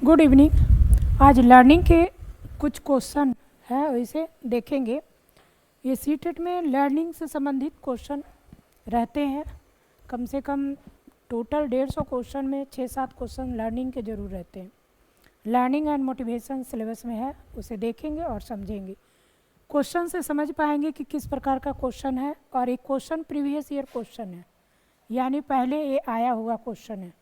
Good evening. आज learning के कुछ क्वेश्चन है इसे देखेंगे। ये सीटेट में लर्निंग से संबंधित क्वेश्चन रहते हैं। कम से कम टोटल 150 क्वेश्चन में 6-7 क्वेश्चन लर्निंग के जरूर रहते हैं। लर्निंग एंड मोटिवेशन सिलेबस में है, उसे देखेंगे और समझेंगे। क्वेश्चन से समझ पाएंगे कि किस प्रकार का क्वेश्चन है, और एक क्वेश्चन प्रीवियस ईयर क्वेश्चन है, यानी पहले ये आया हुआ क्वेश्चन है।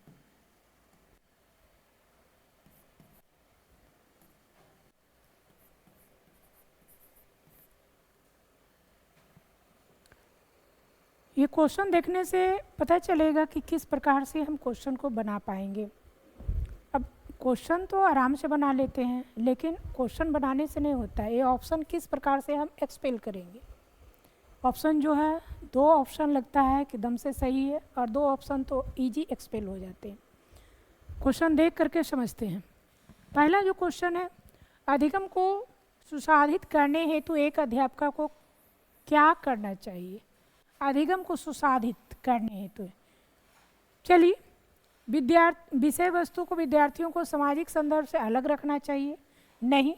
ये क्वेश्चन देखने से पता चलेगा कि किस प्रकार से हम क्वेश्चन को बना पाएंगे। अब क्वेश्चन तो आराम से बना लेते हैं, लेकिन क्वेश्चन बनाने से नहीं होता है। ये ऑप्शन किस प्रकार से हम एक्सपेल करेंगे। ऑप्शन जो है, 2 ऑप्शन लगता है कि दम से सही है, और 2 ऑप्शन तो इजी एक्सपेल हो जाते हैं। क्वेश्चन देख करके समझते हैं। पहला जो क्वेश्चन है, अधिगम को सुसाधित करने हेतु एक अध्यापक को क्या करना चाहिए। अधिगम को सुसाधित करने हेतु चलिए, विषय वस्तु को विद्यार्थियों को सामाजिक संदर्भ से अलग रखना चाहिए। नहीं,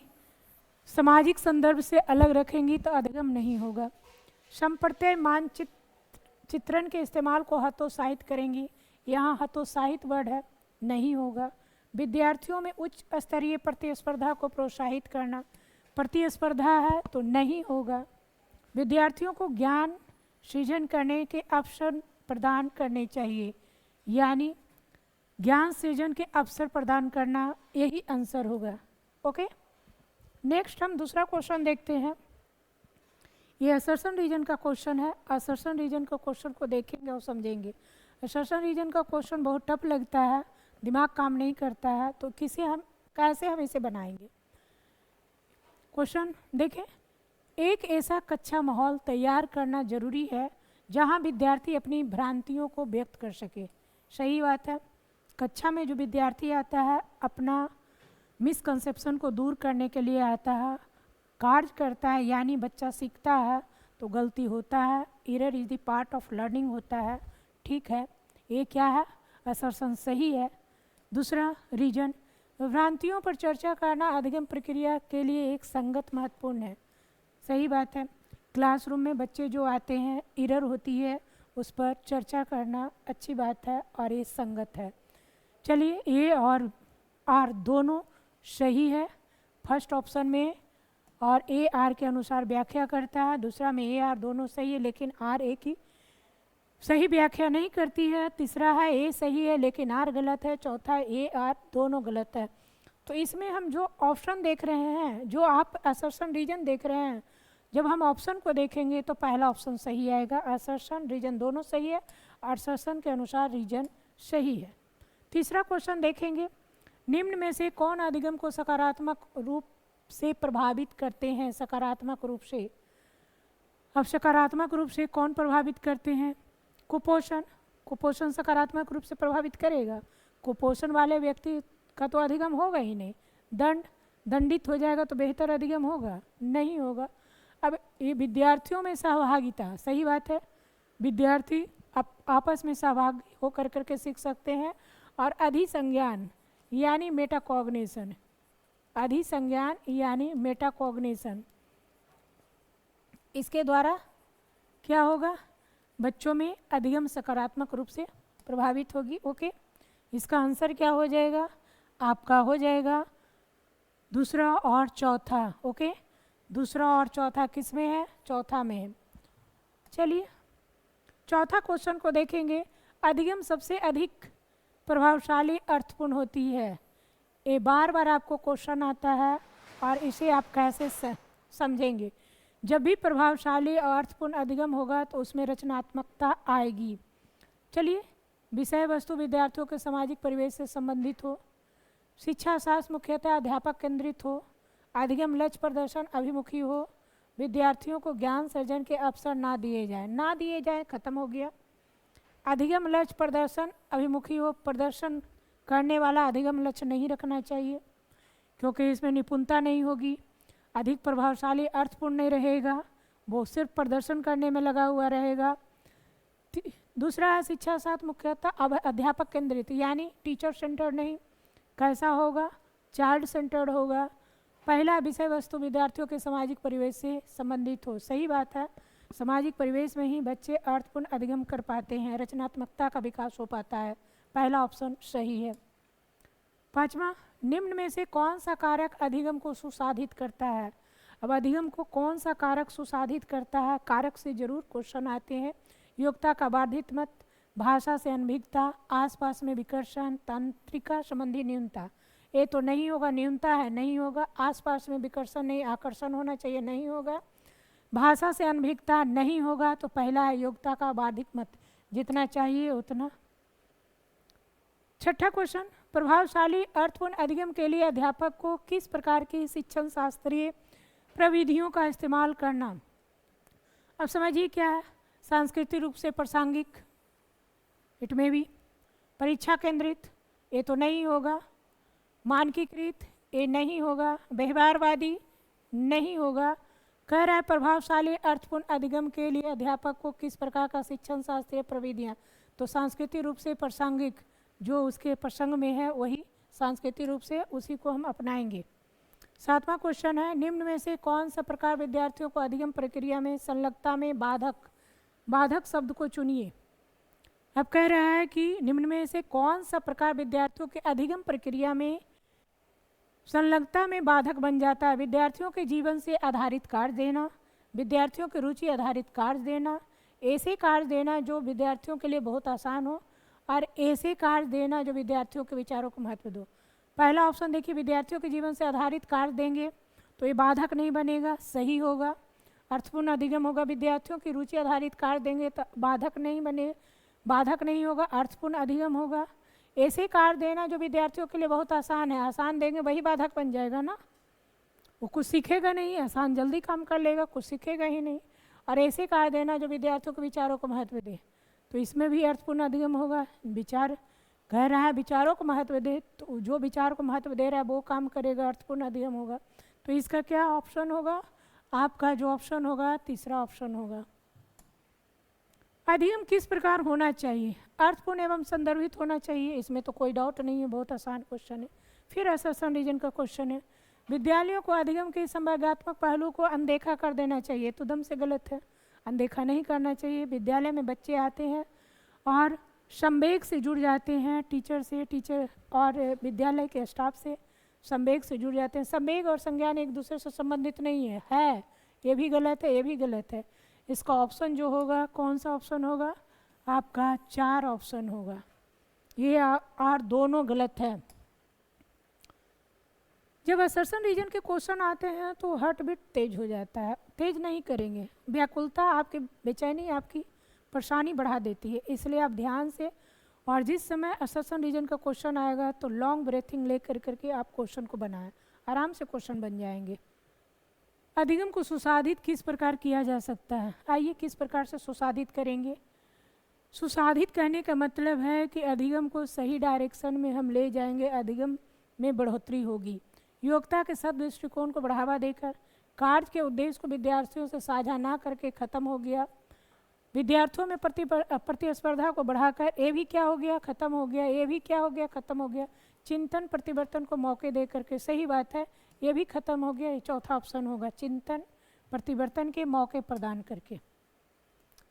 सामाजिक संदर्भ से अलग रखेंगी तो अधिगम नहीं होगा। संप्रत्यय चित्रण के इस्तेमाल को हतोत्साहित करेंगी, यहाँ हतोत्साहित वर्ड है, नहीं होगा। विद्यार्थियों में उच्च स्तरीय प्रतिस्पर्धा को प्रोत्साहित करना, प्रतिस्पर्धा है तो नहीं होगा। विद्यार्थियों को ज्ञान सृजन करने के अवसर प्रदान करने चाहिए, यानी ज्ञान सृजन के अवसर प्रदान करना, यही आंसर होगा। ओके, नेक्स्ट हम दूसरा क्वेश्चन देखते हैं। ये असर्शन रीजन का क्वेश्चन है। असर्शन रीजन का क्वेश्चन को देखेंगे और समझेंगे। असर्शन रीजन का क्वेश्चन बहुत टफ लगता है, दिमाग काम नहीं करता है, तो कैसे हम इसे बनाएंगे। क्वेश्चन देखें। एक ऐसा कक्षा माहौल तैयार करना जरूरी है जहां विद्यार्थी अपनी भ्रांतियों को व्यक्त कर सके। सही बात है। कक्षा में जो विद्यार्थी आता है, अपना मिसकंसेप्शन को दूर करने के लिए आता है, कार्य करता है, यानी बच्चा सीखता है तो गलती होता है। Error is the part of learning होता है। ठीक है, ये क्या है, असर्शन सही है। दूसरा रीजन, भ्रांतियों पर चर्चा करना अधिगम प्रक्रिया के लिए एक संगत महत्वपूर्ण है। सही बात है। क्लासरूम में बच्चे जो आते हैं, एरर होती है, उस पर चर्चा करना अच्छी बात है और ये संगत है। चलिए, ए और आर दोनों सही है फर्स्ट ऑप्शन में, और ए आर के अनुसार व्याख्या करता है। दूसरा में ए आर दोनों सही है, लेकिन आर ए की सही व्याख्या नहीं करती है। तीसरा है ए सही है लेकिन आर गलत है। चौथा ए आर दोनों गलत है। तो इसमें हम जो ऑप्शन देख रहे हैं, जो आप असर्शन रीजन देख रहे हैं, जब हम ऑप्शन को देखेंगे तो पहला ऑप्शन सही आएगा। असर्शन रीजन दोनों सही है, असर्शन के अनुसार रीजन सही है। तीसरा क्वेश्चन देखेंगे। निम्न में से कौन अधिगम को सकारात्मक रूप से प्रभावित करते हैं। सकारात्मक रूप से, अब सकारात्मक रूप से कौन प्रभावित करते हैं। कुपोषण, कुपोषण सकारात्मक रूप से प्रभावित करेगा। कुपोषण वाले व्यक्ति का तो अधिगम होगा ही नहीं। दंडित हो जाएगा तो बेहतर अधिगम होगा, नहीं होगा। अब ये विद्यार्थियों में सहभागिता, सही बात है, विद्यार्थी आपस में सहभागी होकर करके सीख सकते हैं। और अधिसंज्ञान यानी मेटाकॉग्निशन, अधिसंज्ञान यानी मेटाकॉग्निशन, इसके द्वारा क्या होगा, बच्चों में अधिगम सकारात्मक रूप से प्रभावित होगी। ओके, इसका आंसर क्या हो जाएगा, आपका हो जाएगा दूसरा और चौथा। ओके, दूसरा और चौथा किस में है, चौथा में है। चलिए, चौथा क्वेश्चन को देखेंगे। अधिगम सबसे अधिक प्रभावशाली अर्थपूर्ण होती है। ये बार बार आपको क्वेश्चन आता है और इसे आप कैसे समझेंगे। जब भी प्रभावशाली और अर्थपूर्ण अधिगम होगा तो उसमें रचनात्मकता आएगी। चलिए, विषय वस्तु विद्यार्थियों के सामाजिक परिवेश से संबंधित हो, शिक्षा शास्त्र मुख्यतः अध्यापक केंद्रित हो, अधिगम लक्ष्य प्रदर्शन अभिमुखी हो, विद्यार्थियों को ज्ञान सृजन के अवसर ना दिए जाए, खत्म हो गया। अधिगम लक्ष्य प्रदर्शन अभिमुखी हो, प्रदर्शन करने वाला अधिगम लक्ष्य नहीं रखना चाहिए, क्योंकि इसमें निपुणता नहीं होगी। अधिक प्रभावशाली अर्थपूर्ण नहीं रहेगा, वो सिर्फ प्रदर्शन करने में लगा हुआ रहेगा। दूसरा है शिक्षा शास्त्र मुख्यतः अध्यापक केंद्रित, यानी टीचर सेंटर नहीं। कैसा होगा, चाइल्ड सेंटर्ड होगा, पहला विषय वस्तु विद्यार्थियों के सामाजिक परिवेश से संबंधित हो। सही बात है, सामाजिक परिवेश में ही बच्चे अर्थपूर्ण अधिगम कर पाते हैं, रचनात्मकता का विकास हो पाता है। पहला ऑप्शन सही है। पांचवा, निम्न में से कौन सा कारक अधिगम को सुसाधित करता है? अब अधिगम को कौन सा कारक सुसाधित करता है? कारक से जरूर क्वेश्चन आते हैं। योग्यता का बाधित मत, भाषा से अनभिज्ञता, आसपास में विकर्षण, तंत्रिका संबंधी न्यूनता। ये तो नहीं होगा, न्यूनता है, नहीं होगा। आसपास में विकर्षण नहीं, आकर्षण होना चाहिए, नहीं होगा। भाषा से अनभिज्ञता नहीं होगा, तो पहला है योग्यता का बाधित मत, जितना चाहिए उतना। छठा क्वेश्चन, प्रभावशाली अर्थपूर्ण अधिगम के लिए अध्यापक को किस प्रकार की शिक्षण शास्त्रीय प्रविधियों का इस्तेमाल करना? अब समझिए क्या है। सांस्कृतिक रूप से प्रासंगिक, इट में भी। परीक्षा केंद्रित, ये तो नहीं होगा। मानकीकृत, ये नहीं होगा। व्यवहारवादी, नहीं होगा। कह रहा है प्रभावशाली अर्थपूर्ण अधिगम के लिए अध्यापक को किस प्रकार का शिक्षण शास्त्रीय प्रविधियाँ, तो सांस्कृतिक रूप से प्रासंगिक, जो उसके प्रसंग में है वही सांस्कृतिक रूप से उसी को हम अपनाएंगे। सातवां क्वेश्चन है, निम्न में से कौन सा प्रकार विद्यार्थियों को अधिगम प्रक्रिया में संलग्नता में बाधक शब्द को चुनिए। अब कह रहा है कि निम्न में से कौन सा प्रकार विद्यार्थियों के अधिगम प्रक्रिया में संलग्नता में बाधक बन जाता है। विद्यार्थियों के जीवन से आधारित कार्य देना, विद्यार्थियों की रुचि आधारित कार्य देना, ऐसे कार्य देना जो विद्यार्थियों के लिए बहुत आसान हो, और ऐसे कार्य देना जो विद्यार्थियों के विचारों को महत्व दो। पहला ऑप्शन देखिए, विद्यार्थियों के जीवन से आधारित कार्य देंगे तो ये बाधक नहीं बनेगा, सही होगा। अर्थपूर्ण अधिगम होगा, विद्यार्थियों की रुचि आधारित कार्य देंगे तो बाधक नहीं होगा, अर्थपूर्ण अधिगम होगा। ऐसे कार्य देना जो विद्यार्थियों के लिए बहुत आसान है, आसान देंगे वही बाधक बन जाएगा ना, वो कुछ सीखेगा नहीं, आसान जल्दी काम कर लेगा, कुछ सीखेगा ही नहीं। और ऐसे कार्य देना जो विद्यार्थियों के विचारों को महत्व दे, तो इसमें भी अर्थपूर्ण अधिगम होगा। विचार कह रहा है विचारों को महत्व दे, तो जो विचार को महत्व दे रहा है वो काम करेगा, अर्थपूर्ण अधिगम होगा। तो इसका क्या ऑप्शन होगा? आपका जो ऑप्शन होगा तीसरा ऑप्शन होगा। अधिगम किस प्रकार होना चाहिए? अर्थपूर्ण एवं संदर्भित होना चाहिए, इसमें तो कोई डाउट नहीं है, बहुत आसान क्वेश्चन है। फिर असर्शन रीजन का क्वेश्चन है, विद्यालयों को अधिगम के संवेगात्मक पहलू को अनदेखा कर देना चाहिए, तो दम से गलत है, अनदेखा नहीं करना चाहिए। विद्यालय में बच्चे आते हैं और संवेग से जुड़ जाते हैं, टीचर और विद्यालय के स्टाफ से संवेग से जुड़ जाते हैं। संवेग और संज्ञान एक दूसरे से संबंधित नहीं है, ये भी गलत है, ये भी गलत है। इसका ऑप्शन जो होगा, कौन सा ऑप्शन होगा? आपका 4 ऑप्शन होगा, ये और दोनों गलत है। जब असर्शन रीजन के क्वेश्चन आते हैं तो हार्ट बीट तेज हो जाता है, तेज नहीं करेंगे, व्याकुलता आपकी, बेचैनी आपकी परेशानी बढ़ा देती है, इसलिए आप ध्यान से, और जिस समय असर्शन रीजन का क्वेश्चन आएगा तो लॉन्ग ब्रेथिंग ले करके आप क्वेश्चन को बनाएं, आराम से क्वेश्चन बन जाएंगे। अधिगम को सुसाधित किस प्रकार किया जा सकता है? आइए किस प्रकार से सुसाधित करेंगे। सुसाधित कहने का मतलब है कि अधिगम को सही डायरेक्शन में हम ले जाएंगे, अधिगम में बढ़ोतरी होगी। योग्यता के सब दृष्टिकोण को बढ़ावा देकर कार्य के उद्देश्य को विद्यार्थियों से साझा ना करके खत्म हो गया। विद्यार्थियों में प्रतिस्पर्धा को बढ़ाकर ये भी क्या हो गया, खत्म हो गया, ये भी क्या हो गया, खत्म हो गया। चिंतन प्रतिवर्तन को मौके दे करके, सही बात है, ये भी खत्म हो गया, ये चौथा ऑप्शन होगा, चिंतन प्रतिवर्तन के मौके प्रदान करके।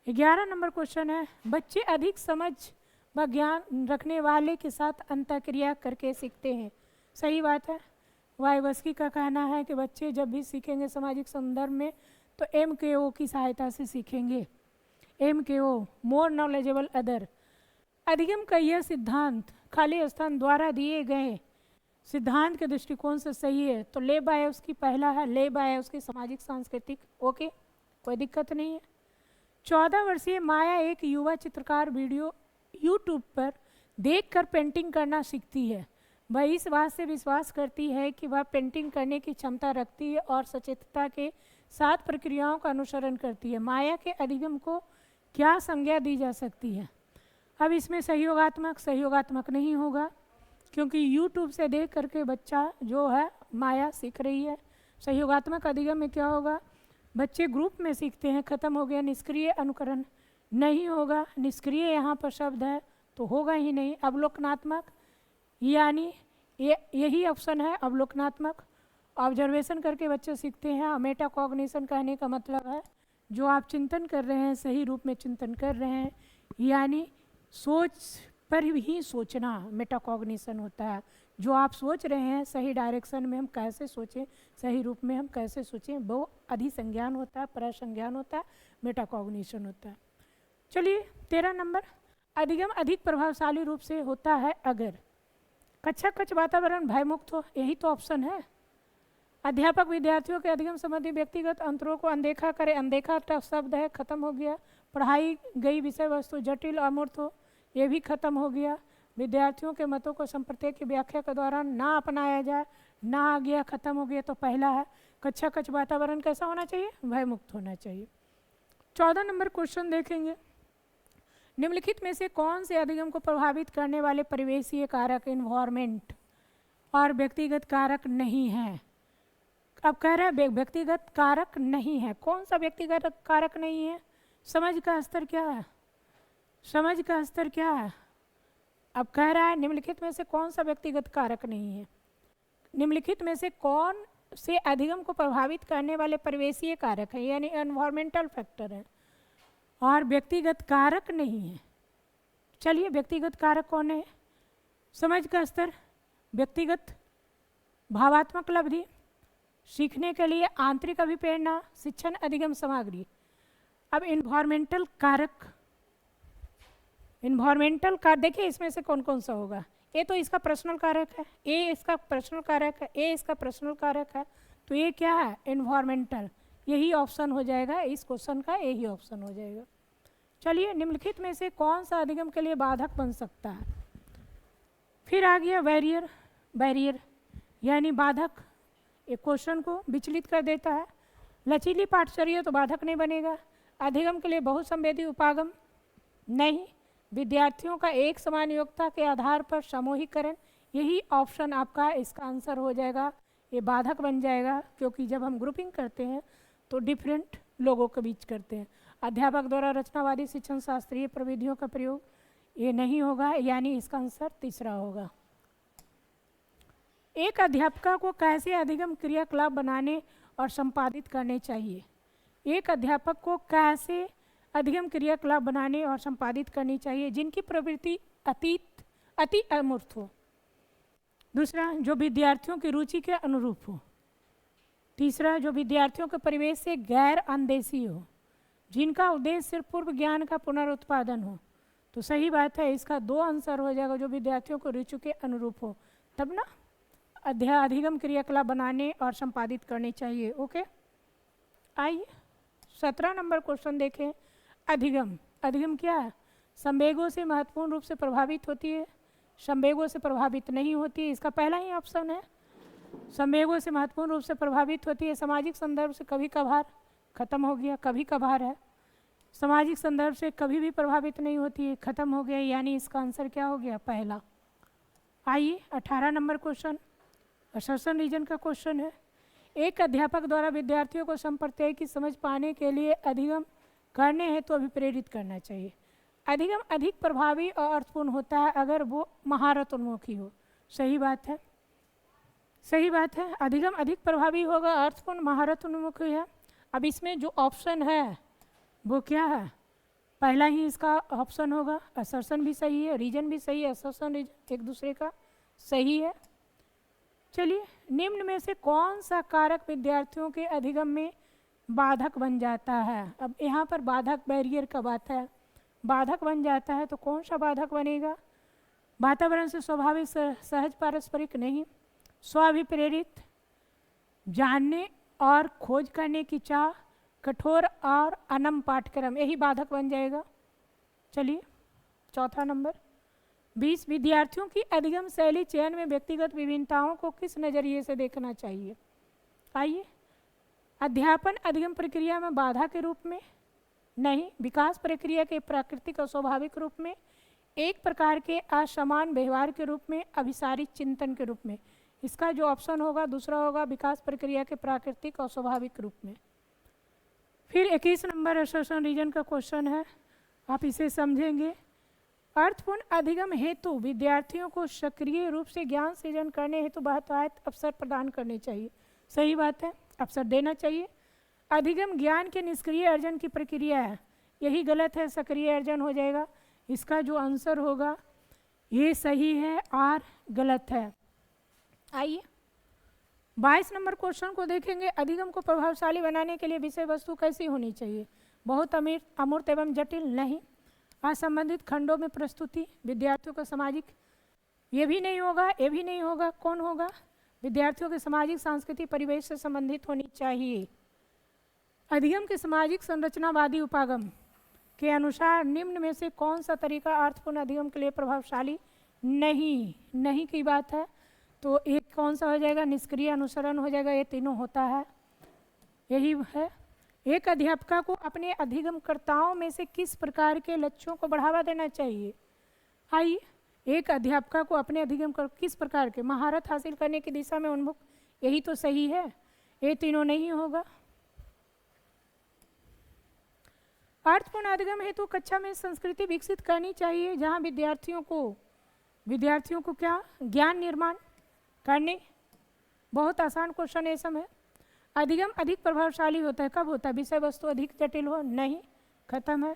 11 नंबर क्वेश्चन है, बच्चे अधिक समझ व ज्ञान रखने वाले के साथ अंतःक्रिया करके सीखते हैं। सही बात है, वाइवस्की का कहना है कि बच्चे जब भी सीखेंगे सामाजिक संदर्भ में तो MKO की सहायता से सीखेंगे। MKO, more knowledgeable other. अधिगम का यह सिद्धांत खाली स्थान द्वारा दिए गए सिद्धांत के दृष्टिकोण से सही है, तो ले बाय उसकी पहला है, ले बाय उसकी सामाजिक सांस्कृतिक, ओके, कोई दिक्कत नहीं है। 14 वर्षीय माया एक युवा चित्रकार वीडियो यूट्यूब पर देखकर पेंटिंग करना सीखती है। वह इस बात से विश्वास करती है कि वह पेंटिंग करने की क्षमता रखती है और सचेतता के साथ प्रक्रियाओं का अनुसरण करती है। माया के अधिगम को क्या संज्ञा दी जा सकती है? अब इसमें सहयोगात्मक नहीं होगा, क्योंकि YouTube से देख करके बच्चा जो है माया सीख रही है। सहयोगात्मक अधिगम में क्या होगा? बच्चे ग्रुप में सीखते हैं, खत्म हो गया। निष्क्रिय अनुकरण नहीं होगा, निष्क्रिय यहाँ पर शब्द है तो होगा ही नहीं। अवलोकनात्मक, यानी यही ऑप्शन है अवलोकनात्मक। ऑब्जर्वेशन करके बच्चे सीखते हैं। मेटाकॉग्निशन कहने का मतलब है जो आप चिंतन कर रहे हैं सही रूप में चिंतन कर रहे हैं, यानी सोच पर ही सोचना मेटाकॉग्निशन होता है। जो आप सोच रहे हैं सही डायरेक्शन में हम कैसे सोचें, सही रूप में हम कैसे सोचें, वो अधिसंज्ञान होता है, परसंज्ञान होता है, मेटाकॉग्निशन होता है। चलिए 13 नंबर, अधिगम अधिक प्रभावशाली रूप से होता है अगर कक्षा कक्ष वातावरण भयमुक्त हो। यही तो ऑप्शन है। अध्यापक विद्यार्थियों के अधिगम संबंधी व्यक्तिगत अंतरों को अनदेखा करे। अनदेखा शब्द है, खत्म हो गया। पढ़ाई गई विषय वस्तु जटिल अमूर्त हो, ये भी खत्म हो गया। विद्यार्थियों के मतों को संप्रत्यय की व्याख्या के दौरान ना अपनाया जाए, ना आ गया, खत्म हो गया। तो पहला है कक्षा कक्ष वातावरण कैसा होना चाहिए, भयमुक्त होना चाहिए। 14 नंबर क्वेश्चन देखेंगे, निम्नलिखित में से कौन से अधिगम को प्रभावित करने वाले परिवेशीय कारक इन्वायरमेंट और व्यक्तिगत कारक नहीं है। अब कह रहा है व्यक्तिगत कारक नहीं है। कौन सा व्यक्तिगत कारक नहीं है? समझ का स्तर क्या है, समझ का स्तर क्या है। अब कह रहा है निम्नलिखित में से कौन सा व्यक्तिगत कारक नहीं है। निम्नलिखित में से कौन से अधिगम को प्रभावित करने वाले परिवेशीय कारक है, यानी एनवायरमेंटल फैक्टर है, और व्यक्तिगत कारक नहीं है। चलिए व्यक्तिगत कारक कौन है? समझ का स्तर, व्यक्तिगत भावात्मक लब्धि, सीखने के लिए आंतरिक अभिप्रेरणा, शिक्षण अधिगम सामग्री। अब इन्वायरमेंटल कारक, इन्वायरमेंटल कारक देखिए इसमें से कौन कौन सा होगा। ए तो इसका पर्सनल कारक है, ए इसका पर्सनल कारक है, ए इसका पर्सनल कारक है, तो ये क्या है, इन्वायरमेंटल। यही ऑप्शन हो जाएगा इस क्वेश्चन का, यही ऑप्शन हो जाएगा। चलिए निम्नलिखित में से कौन सा अधिगम के लिए बाधक बन सकता है। फिर आ गया बैरियर। बैरियर यानी बाधक, एक क्वेश्चन को विचलित कर देता है। लचीली पाठचर्या तो बाधक नहीं बनेगा। अधिगम के लिए बहुसंवेदी उपागम नहीं। विद्यार्थियों का एक समान योग्यता के आधार पर समूहीकरण, यही ऑप्शन आपका इसका आंसर हो जाएगा। ये बाधक बन जाएगा क्योंकि जब हम ग्रुपिंग करते हैं तो डिफरेंट लोगों के बीच करते हैं। अध्यापक द्वारा रचनावादी शिक्षण शास्त्रीय प्रविधियों का प्रयोग, ये नहीं होगा, यानी इसका आंसर तीसरा होगा। एक अध्यापक को कैसे अधिगम क्रियाकलाप बनाने और संपादित करने चाहिए। एक अध्यापक को कैसे अधिगम क्रियाकलाप बनाने और संपादित करनी चाहिए जिनकी प्रवृत्ति अति अमूर्त हो। दूसरा, जो विद्यार्थियों की रुचि के अनुरूप हो। तीसरा, जो विद्यार्थियों के परिवेश से गैर अंदेशी हो, जिनका उद्देश्य सिर्फ पूर्व ज्ञान का पुनरुत्पादन हो। तो सही बात है, इसका 2 आंसर हो जाएगा, जो विद्यार्थियों को रुचि के अनुरूप हो, तब ना अधिगम क्रियाकलाप बनाने और संपादित करने चाहिए। ओके, आइए 17 नंबर क्वेश्चन देखें। अधिगम, अधिगम क्या है? संवेगों से महत्वपूर्ण रूप से प्रभावित होती है, संवेगों से प्रभावित नहीं होती। इसका पहला ही ऑप्शन है, संवेगों से महत्वपूर्ण रूप से प्रभावित होती है। सामाजिक संदर्भ से कभी कभार, खत्म हो गया, कभी कभार है। सामाजिक संदर्भ से कभी भी प्रभावित नहीं होती है, खत्म हो गया, यानी इसका आंसर क्या हो गया, पहला। आइए 18 नंबर क्वेश्चन, असर्शन रीजन का क्वेश्चन है। एक अध्यापक द्वारा विद्यार्थियों को संप्रत्यय की समझ पाने के लिए अधिगम करने हेतु तो अभिप्रेरित करना चाहिए। अधिगम अधिक प्रभावी और अर्थपूर्ण होता है अगर वो महारत उन्मुखी हो। सही बात है, सही बात है। अधिगम अधिक प्रभावी होगा, अर्थपूर्ण, महारत उन्मुखी है। अब इसमें जो ऑप्शन है वो क्या है, पहला ही इसका ऑप्शन होगा। असर्शन भी सही है, रीजन भी सही है, असर्शन रीजन एक दूसरे का सही है। चलिए, निम्न में से कौन सा कारक विद्यार्थियों के अधिगम में बाधक बन जाता है। अब यहाँ पर बाधक बैरियर का बात है, बाधक बन जाता है तो कौन सा बाधक बनेगा। वातावरण से स्वाभाविक सहज पारस्परिक नहीं, स्वाभिप्रेरित, जानने और खोज करने की चाह, कठोर और अनम पाठ्यक्रम, यही बाधक बन जाएगा। चलिए चौथा नंबर 20, विद्यार्थियों की अधिगम शैली चयन में व्यक्तिगत विभिन्नताओं को किस नज़रिए से देखना चाहिए। आइए, अध्यापन अधिगम प्रक्रिया में बाधा के रूप में नहीं, विकास प्रक्रिया के प्राकृतिक और स्वाभाविक रूप में, एक प्रकार के असमान व्यवहार के रूप में, अभिसारित चिंतन के रूप में। इसका जो ऑप्शन होगा दूसरा होगा, विकास प्रक्रिया के प्राकृतिक और स्वाभाविक रूप में। फिर 21 नंबर असर्शन रीजन का क्वेश्चन है, आप इसे समझेंगे। अर्थपूर्ण अधिगम हेतु विद्यार्थियों को सक्रिय रूप से ज्ञान सृजन करने हेतु बहुतायत अवसर प्रदान करने चाहिए। सही बात है, अवसर देना चाहिए। अधिगम ज्ञान के निष्क्रिय अर्जन की प्रक्रिया है, यही गलत है, सक्रिय अर्जन हो जाएगा। इसका जो आंसर होगा ये सही है और गलत है। आइए 22 नंबर क्वेश्चन को देखेंगे। अधिगम को प्रभावशाली बनाने के लिए विषय वस्तु कैसी होनी चाहिए? बहुत अमूर्त एवं जटिल नहीं। असंबंधित खंडों में प्रस्तुति, विद्यार्थियों का सामाजिक, ये भी नहीं होगा, ये भी नहीं होगा। कौन होगा? विद्यार्थियों के सामाजिक सांस्कृतिक परिवेश से संबंधित होनी चाहिए। अधिगम के सामाजिक संरचनावादी उपागम के अनुसार निम्न में से कौन सा तरीका अर्थपूर्ण अधिगम के लिए प्रभावशाली नहीं की बात है, तो एक कौन सा हो जाएगा? निष्क्रिय अनुसरण हो जाएगा। ये तीनों होता है, यही है। एक अध्यापक को अपने अधिगमकर्ताओं में से किस प्रकार के लक्ष्यों को बढ़ावा देना चाहिए? आइए, एक अध्यापक को अपने अधिगम किस प्रकार के महारत हासिल करने की दिशा में उन्मुख, यही तो सही है। ये तीनों नहीं होगा। अर्थपूर्ण अधिगम हेतु कक्षा में संस्कृति विकसित करनी चाहिए जहां विद्यार्थियों को क्या ज्ञान निर्माण करने। बहुत आसान क्वेश्चन है समय। अधिगम अधिक प्रभावशाली होता है कब होता है? विषय वस्तु अधिक जटिल हो, नहीं, खत्म है।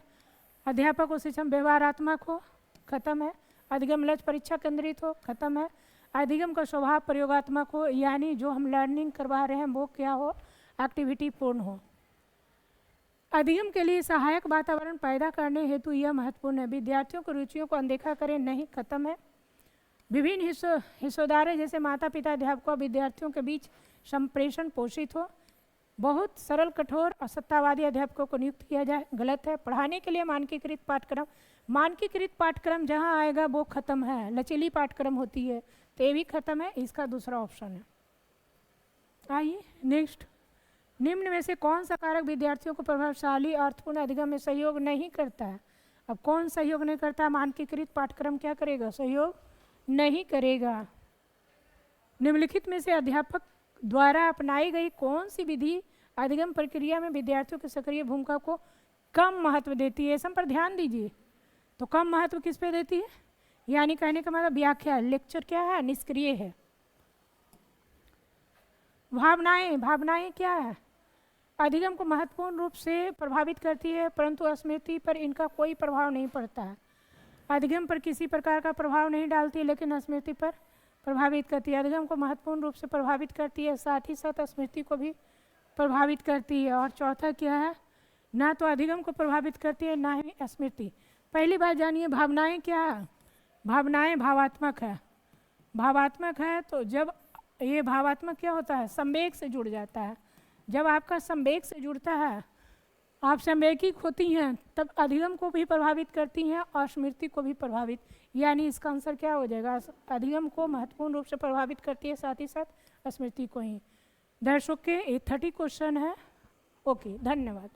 अध्यापक और शिक्षक व्यवहारात्मक हो, खत्म है। अधिगम लक्ष्य परीक्षा केंद्रित हो, खत्म है। अधिगम का स्वभाव प्रयोगात्मक हो, यानी जो हम लर्निंग करवा रहे हैं वो क्या हो? एक्टिविटी पूर्ण हो। अधिगम के लिए सहायक वातावरण पैदा करने हेतु यह महत्वपूर्ण है। विद्यार्थियों की रुचियों को अनदेखा करें, नहीं, खत्म है। विभिन्न हिस्सेदारों जैसे माता पिता, अध्यापकों और विद्यार्थियों के बीच संप्रेषण पोषित हो। बहुत सरल, कठोर और सत्तावादी अध्यापकों को नियुक्त किया जाए, गलत है। पढ़ाने के लिए मानकीकृत पाठ्यक्रम जहाँ आएगा वो खत्म है। लचीली पाठ्यक्रम होती है तो ये भी खत्म है, इसका दूसरा ऑप्शन है। आइए नेक्स्ट। निम्न में से कौन सा कारक विद्यार्थियों को प्रभावशाली अर्थपूर्ण अधिगम में सहयोग नहीं करता है? अब कौन सहयोग नहीं करता? मानकीकृत पाठ्यक्रम क्या करेगा? सहयोग नहीं करेगा। निम्नलिखित में से अध्यापक द्वारा अपनाई गई कौन सी विधि अधिगम प्रक्रिया में विद्यार्थियों की सक्रिय भूमिका को कम महत्व देती है? इस पर ध्यान दीजिए। तो कम महत्व किस पे देती है? यानी कहने का मतलब व्याख्या, लेक्चर क्या है? निष्क्रिय है। भावनाएं क्या है? अधिगम को महत्वपूर्ण रूप से प्रभावित करती है, परंतु स्मृति पर इनका कोई प्रभाव नहीं पड़ता है। अधिगम पर किसी प्रकार का प्रभाव नहीं डालती है, लेकिन स्मृति पर प्रभावित करती है। अधिगम को महत्वपूर्ण रूप से प्रभावित करती है, साथ ही साथ स्मृति को भी प्रभावित करती है। और चौथा क्या है? ना तो अधिगम को प्रभावित करती है, ना ही स्मृति। पहली बात जानिए, भावनाएं क्या है? भावनाएं भावात्मक है। भावात्मक है तो जब ये भावात्मक क्या होता है? संवेग से जुड़ जाता है। जब आपका संवेग से जुड़ता है, आप संवेगिक होती हैं, तब अधिगम को भी प्रभावित करती हैं और स्मृति को भी प्रभावित। यानी इसका आंसर क्या हो जाएगा? अधिगम को महत्वपूर्ण रूप से प्रभावित करती है, साथ ही साथ स्मृति को ही। दर्शकों के 30 क्वेश्चन है। ओके, धन्यवाद।